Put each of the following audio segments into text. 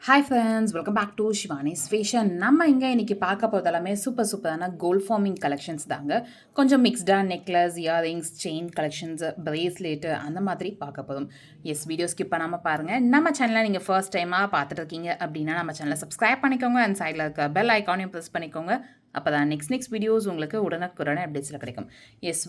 Hi friends, welcome back to Shivani's fashion. நம்ம இங்கே இன்றைக்கி பார்க்க போகிறது எல்லாமே சூப்பரான கோல்ட் ஃபார்மிங் கலெக்ஷன்ஸ் தாங்க. கொஞ்சம் மிக்ஸ்டாக necklace, earrings, chain collections, bracelet அந்த மாதிரி பார்க்க போதும். வீடியோ ஸ்கிப் பண்ணாமல் பாருங்கள். நம்ம சேனலை நீங்கள் ஃபர்ஸ்ட் டைமாக பார்த்துட்டு இருக்கீங்க அப்படின்னா நம்ம சேனலை சப்ஸ்கிரைப் பண்ணிக்கோங்க. அண்ட் சைடில் இருக்க பெல் ஐக்கானையும் ப்ரெஸ் பண்ணிக்கோங்க. அப்போ தான் நெக்ஸ்ட் வீடியோஸ் உங்களுக்கு உடனுக்குடனே அப்டேட்ஸில் கிடைக்கும்.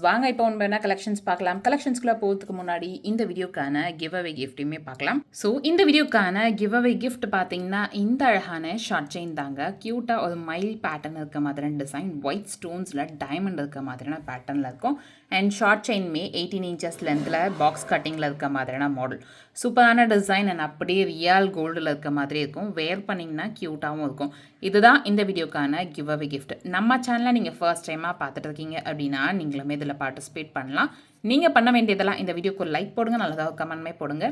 வாங்க இப்போ என்ன கலெக்ஷன்ஸ் பார்க்கலாம். கலெக்ஷன்ஸ்குள்ளே போகிறதுக்கு முன்னாடி இந்த வீடியோக்கான கிவ் அவே கிஃப்ட்டையுமே பார்க்கலாம். ஸோ இந்த வீடியோக்கான கிவ் அவே கிஃப்ட் பார்த்தீங்கன்னா இந்த அழகான ஷார்ட் செயின் தாங்க. க்யூட்டாக ஒரு மைல் பேட்டர்ன் இருக்க மாதிரியான டிசைன், ஒயிட் ஸ்டோன்ஸில் டைமண்ட் இருக்க மாதிரியான பேட்டர்னில் இருக்கும். அண்ட் ஷார்ட் செயின்மே 18 இன்ச்சஸ் லென்த்தில் பாக்ஸ் கட்டிங்கில் இருக்க மாதிரியான மாடல். சூப்பரான டிசைன் அண்ட் அப்படியே ரியல் கோல்டில் இருக்க மாதிரி இருக்கும். வேர் பண்ணிங்கன்னா க்யூட்டாகவும் இருக்கும். இதுதான் இந்த வீடியோக்கான கிவ் அவே கிஃப்ட். நம்ம சேனலை நீங்கள் ஃபர்ஸ்ட் டைமாக பார்த்துட்டு இருக்கீங்க அப்படின்னா நீங்களுமே இதில் பார்ட்டிசிபேட் பண்ணலாம். நீங்கள் பண்ண வேண்டியதெல்லாம் இந்த வீடியோக்கு லைக் போடுங்க, நல்லதாக கமெண்ட்மே போடுங்க.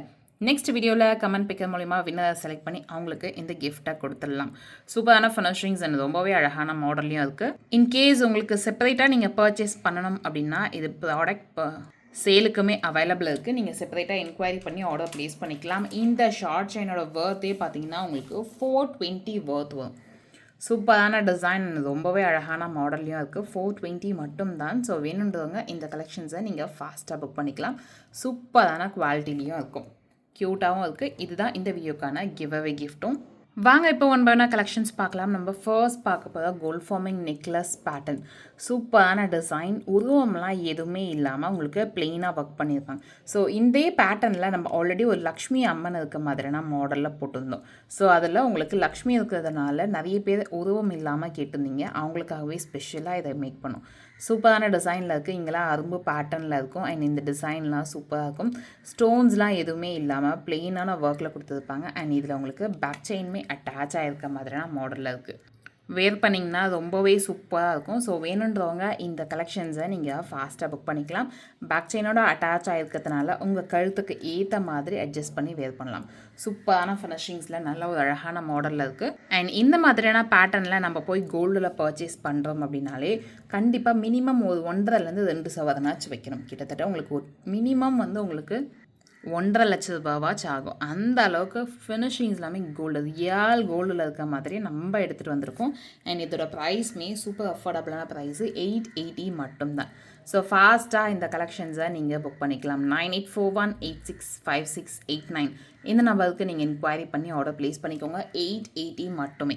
நெக்ஸ்ட் வீடியோவில் கமெண்ட் பிக்கர் மூலிமா வின்னர் செலக்ட் பண்ணி அவங்களுக்கு இந்த கிஃப்ட்டை கொடுத்துடலாம். சூப்பரான ஃபினிஷிங்ஸ் அண்ட் ரொம்பவே அழகான மாடல்லையும் இருக்குது. இன்கேஸ் உங்களுக்கு செப்பரேட்டாக நீங்கள் பர்ச்சேஸ் பண்ணணும் அப்படின்னா இது ப்ராடக்ட் சேலுக்குமே அவைலபிள் இருக்குது. நீங்கள் செப்பரேட்டாக என்கொயரி பண்ணி ஆர்டர் ப்ளேஸ் பண்ணிக்கலாம். இந்த ஷார்ட் செயினோட வர்த்தே பார்த்தீங்கன்னா உங்களுக்கு 420 வர்த் வரும். சூப்பரான டிசைன், ரொம்பவே அழகான மாடல்லையும் இருக்குது. 420 மட்டும்தான். ஸோ வேணுன்றவங்க இந்த கலெக்ஷன்ஸை நீங்கள் ஃபாஸ்ட்டாக புக் பண்ணிக்கலாம். சூப்பரான குவாலிட்டிலையும் இருக்கும், க்யூட்டாகவும் இருக்குது. இதுதான் இந்த வீடியோக்கான கிவ் அவே கிஃப்ட்டும். வாங்க இப்போ ஒன்பதான கலெக்ஷன்ஸ் பார்க்கலாம். நம்ம ஃபர்ஸ்ட் பார்க்க போகிற கோல்ட் ஃபார்மிங் நெக்லஸ் பேட்டர்ன். சூப்பரான டிசைன், உருவம்லாம் எதுவுமே இல்லாமல் உங்களுக்கு பிளெயினாக ஒர்க் பண்ணியிருப்பாங்க. ஸோ இந்த பேட்டர்னில் நம்ம ஆல்ரெடி ஒரு லக்ஷ்மி அம்மன் இருக்க மாதிரியான மாடலில் போட்டிருந்தோம். ஸோ அதில் உங்களுக்கு லக்ஷ்மி இருக்கிறதுனால நிறைய பேர் உருவம் இல்லாமல் கேட்டிருந்தீங்க. அவங்களுக்காகவே ஸ்பெஷலாக இதை மேக் பண்ணோம். சூப்பரான டிசைனில் இருக்குது. இங்கெல்லாம் அரும்பு பேட்டர்னில் இருக்கும். அண்ட் இந்த டிசைன்லாம் சூப்பராக இருக்கும். ஸ்டோன்ஸ்லாம் எதுவுமே இல்லாமல் பிளெயினான ஒர்க்கில் கொடுத்துருப்பாங்க. அண்ட் இதில் உங்களுக்கு பேக் செயின்மே அட்டாச் ஆகிருக்க மாதிரியான மாடலில் இருக்குது. வேர் பண்ணிங்கன்னா ரொம்பவே சூப்பராக இருக்கும். ஸோ வேணுன்றவங்க இந்த கலெக்ஷன்ஸை நீங்கள் ஃபாஸ்ட்டாக புக் பண்ணிக்கலாம். பேக் செயினோட அட்டாச் ஆகிருக்கிறதுனால உங்கள் கழுத்துக்கு ஏற்ற மாதிரி அட்ஜஸ்ட் பண்ணி வேர் பண்ணலாம். சூப்பரான ஃபினிஷிங்ஸில் நல்ல ஒரு அழகான மாடலில் இருக்குது. அண்ட் இந்த மாதிரியான பேட்டர்னில் நம்ம போய் கோல்டில் பர்ச்சேஸ் பண்ணுறோம் அப்படின்னாலே கண்டிப்பாக மினிமம் ஒரு 1.5 to 2 சவரனாச்சும் வைக்கணும். கிட்டத்தட்ட உங்களுக்கு ஒரு மினிமம் உங்களுக்கு 1.5 லட்ச ரூபாவாச்சும் ஆகும். அந்த அளவுக்கு ஃபினிஷிங்ஸ் எல்லாமே கோல்டு, ரியல் கோல்டில் இருக்க மாதிரி நம்ம எடுத்துகிட்டு வந்திருக்கோம். அண்ட் இதோட ப்ரைஸ்மே சூப்பர் அஃபோர்டபுளான ப்ரைஸு 880 மட்டும்தான். ஸோ ஃபாஸ்ட்டாக இந்த கலெக்ஷன்ஸை நீங்கள் புக் பண்ணிக்கலாம். 9841865689 இந்த நம்பருக்கு நீங்கள் என்கொயரி பண்ணி ஆர்டர் ப்ளேஸ் பண்ணிக்கோங்க. 880 மட்டுமே.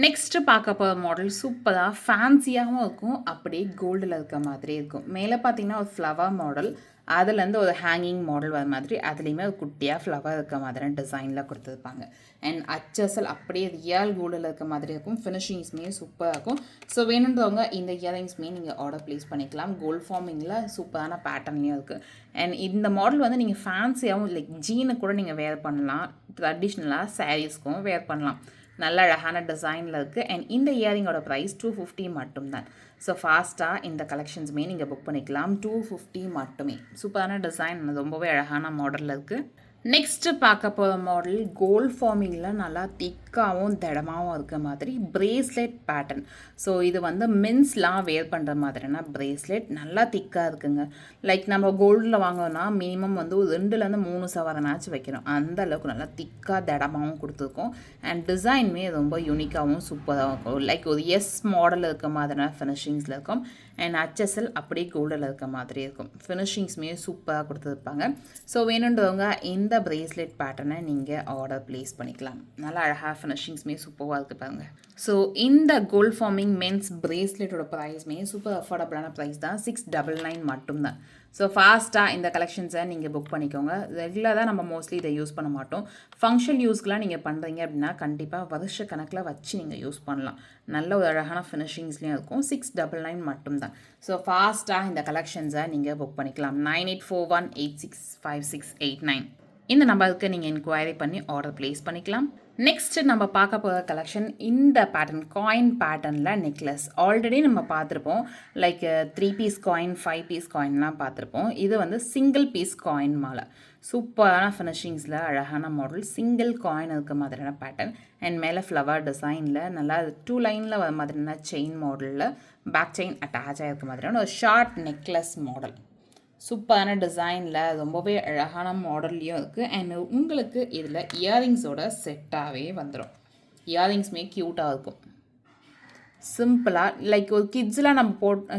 நெக்ஸ்ட்டு பார்க்க போகிற மாடல் சூப்பராக ஃபேன்சியாகவும் இருக்கும், அப்படியே கோல்டில் இருக்க மாதிரி இருக்கும். மேலே பார்த்தீங்கன்னா ஒரு ஃப்ளவர் மாடல், அதுலேருந்து ஒரு ஹேங்கிங் மாடல் வர மாதிரி, அதுலேயுமே ஒரு குட்டியாக ஃப்ளவர் இருக்க மாதிரியான டிசைனில் கொடுத்துருப்பாங்க. அண்ட் அச்சசல் அப்படியே ரியல் கோல்டில் இருக்க மாதிரி இருக்கும். ஃபினிஷிங்ஸ்மே சூப்பராக இருக்கும். ஸோ வேணுன்றவங்க இந்த இயரிங்ஸ்மே நீங்கள் ஆர்டர் ப்ளேஸ் பண்ணிக்கலாம். கோல்ட் ஃபார்மிங்கில் சூப்பரான பேட்டர்ன்லேயும் இருக்குது. அண்ட் இந்த மாடல் நீங்கள் ஃபேன்சியாகவும் லைக் ஜீனு கூட நீங்கள் வேர் பண்ணலாம். ட்ரெடிஷ்னலாக சாரீஸ்க்கும் வேர் பண்ணலாம். நல்ல அழகான டிசைனில் இருக்குது. அண்ட் இந்த இயரிங்கோட ப்ரைஸ் 250 மட்டும்தான். ஸோ ஃபாஸ்ட்டாக இந்த கலெக்ஷன்ஸுமே நீங்கள் புக் பண்ணிக்கலாம். 250 மட்டுமே. சூப்பரான டிசைன், ரொம்பவே அழகான மாடலில் இருக்குது. நெக்ஸ்ட்டு பார்க்க போகிற மாடல் கோல்ட் ஃபார்மிங்கில் நல்லா திக்காகவும் திடமாகவும் இருக்க மாதிரி பிரேஸ்லெட் பேட்டர்ன். ஸோ இது மென்ஸ்லாம் வேர் பண்ணுற மாதிரினா பிரேஸ்லெட் நல்லா திக்காக இருக்குங்க. லைக் நம்ம கோல்டில் வாங்கினோன்னா மினிமம் ஒரு 2-3 சவரனாச்சும் வைக்கணும். அந்த அளவுக்கு நல்லா திக்காக திடமாகவும் கொடுத்துருக்கோம். அண்ட் டிசைனுமே ரொம்ப யூனிக்காகவும் சூப்பராகவும் இருக்கும். லைக் ஒரு மாடல் இருக்க மாதிரியான ஃபினிஷிங்ஸில் இருக்கும். அண்ட் அச்சசல் அப்படியே கோல்டில் இருக்க மாதிரி இருக்கும். ஃபினிஷிங்ஸுமே சூப்பராக கொடுத்துருப்பாங்க. ஸோ வேணுன்றவங்க இந்த பிரேஸ்லெட் பேட்டர்னை நீங்கள் ஆர்டர் ப்ளேஸ் பண்ணிக்கலாம். நல்லா அழகாக ஃபினிஷிங்ஸ்மே சூப்பராக இருக்குது பாருங்கள். ஸோ இந்த கோல்ட் ஃபார்மிங் மென்ஸ் பிரேஸ்லெட்டோட ப்ரைஸ்மே சூப்பர் அஃபோர்டபுளான ப்ரைஸ் தான். 699 மட்டும்தான். ஸோ ஃபாஸ்ட்டாக இந்த கலெக்ஷன்ஸை நீங்கள் புக் பண்ணிக்கோங்க. ரெகுலராக நம்ம மோஸ்ட்லி இதை யூஸ் பண்ண மாட்டோம். ஃபங்க்ஷன் யூஸ்க்கெலாம் நீங்கள் பண்ணுறீங்க அப்படின்னா கண்டிப்பாக வருஷ கணக்கில் வச்சு நீங்கள் யூஸ் பண்ணலாம். நல்ல ஒரு அழகான ஃபினிஷிங்ஸ்லேயும் இருக்கும். 699 மட்டும்தான். ஸோ ஃபாஸ்ட்டாக இந்த கலெக்ஷன்ஸை நீங்கள் புக் பண்ணிக்கலாம். 9841865689 இந்த நம்பருக்கு நீங்கள் என்கொயரி பண்ணி ஆர்டர் ப்ளேஸ் பண்ணிக்கலாம். நெக்ஸ்ட் நம்ம பார்க்க போகிற கலெக்ஷன் இந்த பேட்டர்ன், காயின் பேட்டர்னில் நெக்லஸ். ஆல்ரெடி நம்ம பார்த்துருப்போம். லைக் 3 பீஸ் காயின், 5 பீஸ் காயின்லாம் பார்த்துருப்போம். இது சிங்கிள் பீஸ் காயின் மாலை. சூப்பரான ஃபினிஷிங்ஸில் அழகான மாடல், சிங்கிள் காயின் இருக்க மாதிரியான பேட்டர்ன். அண்ட் மேலே ஃப்ளவர் டிசைனில் நல்லா 2 லைனில் வர மாதிரியான செயின் மாடலில் பேக் செயின் அட்டாச் ஆகிருக்க மாதிரியான ஒரு ஷார்ட் நெக்லஸ் மாடல். சூப்பரான டிசைனில் ரொம்பவே அழகான மாடல்லையும் இருக்குது. அண்ட் உங்களுக்கு இதில் இயரிங்ஸோட செட்டாகவே வந்துடும். இயரிங்ஸுமே க்யூட்டாக இருக்கும். சிம்பிளாக லைக் ஒரு கிட்ஸ்லாம் நம்ம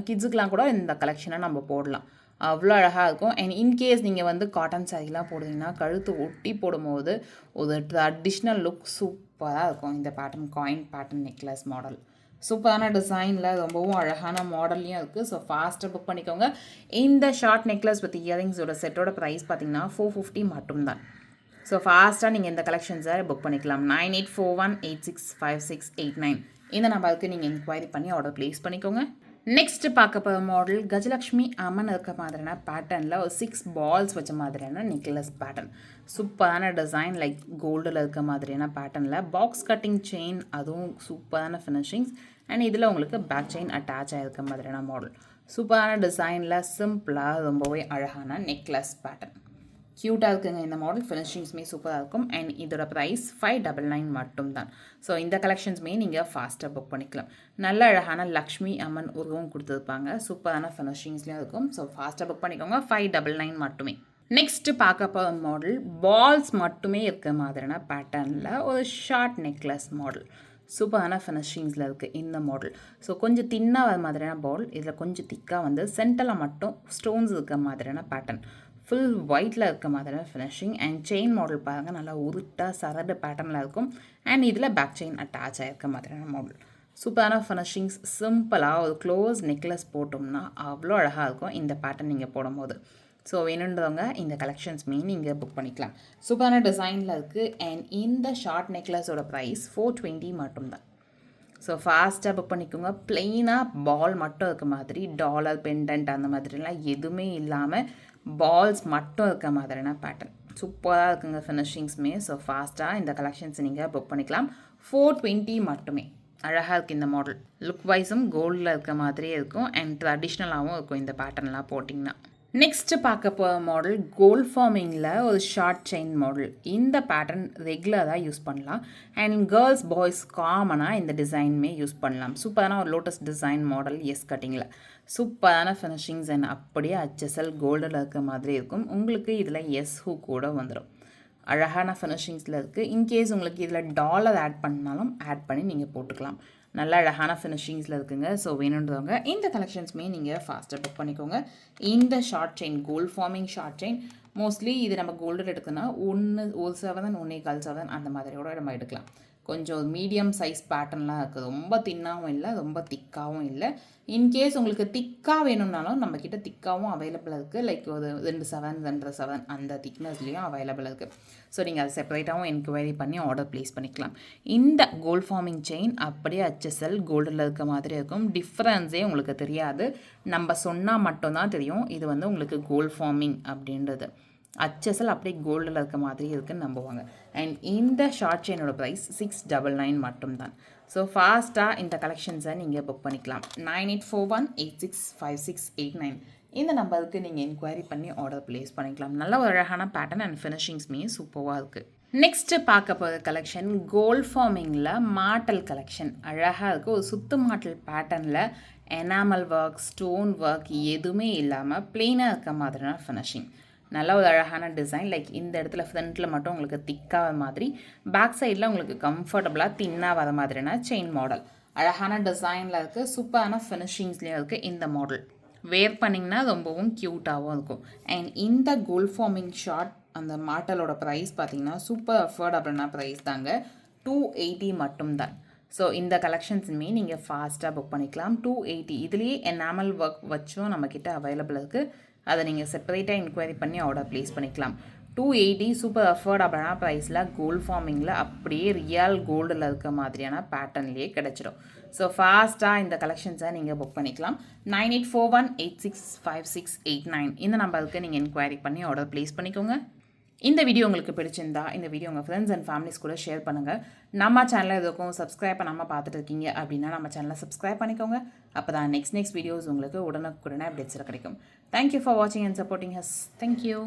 கிட்ஸுக்கெலாம் கூட இந்த கலெக்ஷனை நம்ம போடலாம். அவ்வளோ அழகாக இருக்கும். அண்ட் இன்கேஸ் நீங்கள் வந்து காட்டன் சாரீலாம் போடுறீங்கன்னா கழுத்து ஒட்டி போடும்போது ஒரு ட்ரெடிஷ்னல் லுக் சூப்பராக இருக்கும். இந்த pattern coin pattern necklace model சூப்பரான டிசைனில் ரொம்பவும் அழகான மாடல்லையும் இருக்குது. ஸோ ஃபாஸ்ட்டாக புக் பண்ணிக்கோங்க. இந்த ஷார்ட் நெக்லஸ் வித் இயரிங்ஸோட செட்டோட ப்ரைஸ் பார்த்தீங்கன்னா 450 மட்டும்தான். ஸோ ஃபாஸ்ட்டாக நீங்கள் இந்த கலெக்ஷன்ஸை புக் பண்ணிக்கலாம். 9841865689 இந்த நம்பருக்கு நீங்கள் என்கொயரி பண்ணி ஆர்டர் ப்ளேஸ் பண்ணிக்கோங்க. நெக்ஸ்ட்டு பார்க்க போகிற மாடல் கஜலக்ஷ்மி அம்மன் இருக்க மாதிரியான பேட்டர்னில் ஒரு 6 பால்ஸ் வச்ச மாதிரியான நெக்லஸ் பேட்டர்ன். சூப்பரான டிசைன் லைக் கோல்டில் இருக்க மாதிரியான பேட்டர்னில் பாக்ஸ் கட்டிங் செயின், அதுவும் சூப்பரான ஃபினிஷிங்ஸ். அண்ட் இதில் உங்களுக்கு பேக் செயின் அட்டாச் ஆகிருக்க மாதிரியான மாடல். சூப்பரான டிசைனில் சிம்பிளாக ரொம்பவே அழகான நெக்லஸ் பேட்டர்ன் க்யூட்டாக இருக்குங்க. இந்த மாடல் ஃபினிஷிங்ஸுமே சூப்பராக இருக்கும். அண்ட் இதோட ப்ரைஸ் 599 மட்டும்தான். ஸோ இந்த கலெக்ஷன்ஸுமே நீங்கள் ஃபாஸ்ட்டாக புக் பண்ணிக்கலாம். நல்ல அழகான லக்ஷ்மி அம்மன் உருவம் கொடுத்துருப்பாங்க. சூப்பரான ஃபினிஷிங்ஸ்லேயும் இருக்கும். ஸோ ஃபாஸ்ட்டாக புக் பண்ணிக்கோங்க. 599 மட்டுமே. நெக்ஸ்ட்டு பார்க்க போகிற மாடல் பால்ஸ் மட்டுமே இருக்க மாதிரியான பேட்டர்னில் ஒரு ஷார்ட் நெக்லஸ் மாடல். சூப்பரான ஃபினிஷிங்ஸில் இருக்குது இந்த மாடல். ஸோ கொஞ்சம் தின்னாக வர மாதிரியான பால், இதில் கொஞ்சம் திக்காக வந்து சென்டரில் மட்டும் ஸ்டோன்ஸ் இருக்க மாதிரியான பேட்டர்ன். ஃபுல் ஒயிட்டில் இருக்க மாதிரியான ஃபினிஷிங். அண்ட் செயின் மாடல் பாருங்கள், நல்லா உருட்டாக சரடு பேட்டர்னில் இருக்கும். அண்ட் இதில் பேக் செயின் அட்டாச் ஆகிருக்க மாதிரியான மாடல். சூப்பரான ஃபினிஷிங்ஸ். சிம்பிளாக ஒரு க்ளோஸ் நெக்லஸ் போட்டோம்னா அவ்வளோ அழகாக இருக்கும் இந்த பேட்டர்ன் நீங்கள் போடும்போது. ஸோ வேணுன்றவங்க இந்த கலெக்ஷன்ஸ்மே நீங்கள் புக் பண்ணிக்கலாம். சூப்பரான டிசைனில் இருக்குது. அண்ட் இந்த ஷார்ட் நெக்லஸோட ப்ரைஸ் 420 மட்டும்தான். ஸோ ஃபாஸ்ட்டாக புக் பண்ணிக்கோங்க. ப்ளெயினாக பால் மட்டும் இருக்க மாதிரி, டாலர் பெண்டன்ட் அந்த மாதிரிலாம் எதுவுமே இல்லாமல் பால்ஸ் மட்டும் இருக்க மாதிரியான பேட்டர்ன் சூப்பராக இருக்குங்க ஃபினிஷிங்ஸுமே. ஸோ ஃபாஸ்ட்டாக இந்த கலெக்ஷன்ஸ் நீங்கள் புக் பண்ணிக்கலாம். 420 மட்டுமே. அழகாக இருக்குது இந்த மாடல். லுக் வைஸும் கோல்டில் இருக்க மாதிரியே இருக்கும். அண்ட் ட்ரெடிஷ்னலாகவும் இருக்கும் இந்த பேட்டர்ன்லாம் போட்டிங்கன்னா. நெக்ஸ்ட்டு பார்க்க போகிற மாடல் கோல்ட் ஃபார்மிங்கில் ஒரு ஷார்ட் செயின் மாடல். இந்த பேட்டர்ன் ரெகுலராக யூஸ் பண்ணலாம். அண்ட் கேர்ள்ஸ் பாய்ஸ் காமனாக இந்த டிசைனுமே யூஸ் பண்ணலாம். சூப்பரான ஒரு லோட்டஸ் டிசைன் மாடல் எஸ் கட்டிங்கில். சூப்பரான ஃபினிஷிங்ஸ் அண்ட் அப்படியே HSL கோல்டில் இருக்க மாதிரி இருக்கும். உங்களுக்கு இதில் எஸ் ஹூ கூட வந்துடும். அழகான ஃபினிஷிங்ஸில் இருக்குது. இன்கேஸ் உங்களுக்கு இதில் டாலர் ஆட் பண்ணாலும் ஆட் பண்ணி நீங்கள் போட்டுக்கலாம். நல்ல அழகான ஃபினிஷிங்ஸில் இருக்குங்க. ஸோ வேணுன்றவங்க இந்த கலெக்ஷன்ஸுமே நீங்கள் ஃபாஸ்ட்டாக புக் பண்ணிக்கோங்க. இந்த short chain gold forming short chain mostly இது நம்ம கோல்டில் எடுக்குன்னா 1 சவரன் 1.25 சவரன் அந்த மாதிரியோட நம்ம எடுக்கலாம். கொஞ்சம் மீடியம் சைஸ் பேட்டர்ன்லாம் இருக்குது. ரொம்ப தின்னாகவும் இல்லை, ரொம்ப திக்காகவும் இல்லை. இன்கேஸ் உங்களுக்கு திக்காக வேணும்னாலும் நம்மக்கிட்ட திக்காகவும் அவைலபிள் இருக்குது. லைக் ஒரு 2 7 2.5 7 அந்த திக்னஸ்லேயும் அவைலபிள் இருக்குது. ஸோ நீங்கள் அதை செப்பரேட்டாகவும் என்கொயரி பண்ணி ஆர்டர் ப்ளேஸ் பண்ணிக்கலாம். இந்த கோல்ட் ஃபார்மிங் செயின் அப்படியே HSL கோல்டில் இருக்க மாதிரி இருக்கும். டிஃப்ரென்ஸே உங்களுக்கு தெரியாது. நம்ம சொன்னால் மட்டும்தான் தெரியும் இது வந்து உங்களுக்கு கோல்ட் ஃபார்மிங் அப்படின்றது. HSL அப்படியே கோல்டில் இருக்க மாதிரி இருக்குன்னு நம்புவாங்க. அண்ட் இந்த ஷார்ட் செயினோட ப்ரைஸ் 699 மட்டும்தான். ஸோ ஃபாஸ்ட்டாக இந்த கலெக்ஷன்ஸை நீங்கள் புக் பண்ணிக்கலாம். 9841865689 இந்த நம்பருக்கு நீங்கள் என்கொயரி பண்ணி ஆர்டர் ப்ளேஸ் பண்ணிக்கலாம். நல்ல ஒரு அழகான பேட்டர்ன் அண்ட் ஃபினிஷிங்ஸுமே சூப்பராக இருக்குது. நெக்ஸ்ட்டு பார்க்க போகிற கலெக்ஷன் கோல்ட் ஃபார்மிங்கில் மாட்டல் கலெக்ஷன். அழகாக இருக்குது. ஒரு சுத்து மாட்டல் பேட்டர்னில் எனாமல் ஒர்க், ஸ்டோன் ஒர்க் எதுவுமே இல்லாமல் ப்ளெயினாக இருக்க மாதிரியான ஃபினிஷிங். நல்ல ஒரு அழகான டிசைன். லைக் இந்த இடத்துல ஃப்ரண்ட்டில் மட்டும் உங்களுக்கு திக்காக மாதிரி, பேக் சைடில் உங்களுக்கு கம்ஃபர்டபுளாக தின்னாக வர மாதிரியான செயின் மாடல். அழகான டிசைனில் இருக்குது. சூப்பரான ஃபினிஷிங்ஸ்லேயும் இருக்குது இந்த மாடல். வேர் பண்ணிங்கன்னா ரொம்பவும் க்யூட்டாகவும் இருக்கும். அண்ட் இந்த கோல்ட் ஃபார்மிங் ஷார்ட் அந்த மாட்டலோட ப்ரைஸ் பார்த்திங்கன்னா சூப்பர் அஃபோர்டபுளான ப்ரைஸ் தாங்க. 280 மட்டும்தான். ஸோ இந்த கலெக்ஷன்ஸுமே நீங்கள் ஃபாஸ்ட்டாக புக் பண்ணிக்கலாம். 280 இதுலேயே எனாமல் ஒர்க் வச்சும் நம்மக்கிட்ட அவைலபிள் இருக்குது. அதை நீங்கள் செப்பரேட்டாக என்கொயரி பண்ணி ஆர்டர் ப்ளேஸ் பண்ணிக்கலாம். 280 சூப்பர் அஃபோர்டபுளான ப்ரைஸில் கோல்ட் ஃபார்மிங்கில் அப்படியே ரியல் கோல்டில் இருக்க மாதிரியான பேட்டர்ன்லேயே கிடச்சிடும். ஸோ ஃபாஸ்ட்டாக இந்த கலெக்ஷன்ஸை நீங்கள் புக் பண்ணிக்கலாம். 9841865689 இந்த நம்பருக்கு நீங்கள் என்கொயரி பண்ணி ஆர்டர் ப்ளேஸ் பண்ணிக்கோங்க. இந்த வீடியோ உங்களுக்கு பிடிச்சிருந்தா இந்த வீடியோ உங்கள் ஃப்ரெண்ட்ஸ் அண்ட் ஃபேமிலிஸ் கூட ஷேர் பண்ணுங்கள். நம்ம சேனலில் எதுக்கும் சப்ஸ்கிரைப் பண்ணாமல் பார்த்துட்டு இருக்கீங்க அப்படின்னா நம்ம சேனலை சப்ஸ்கிரைப் பண்ணிக்கோங்க. அப்போ தான் நெக்ஸ்ட் வீடியோஸ் உங்களுக்கு உடனுக்குடனே அப்டேட்ஸில் கிடைக்கும். தேங்க்யூ ஃபார் வாட்சிங் அண்ட் சப்போர்ட்டிங் ஹஸ். தேங்க்யூ.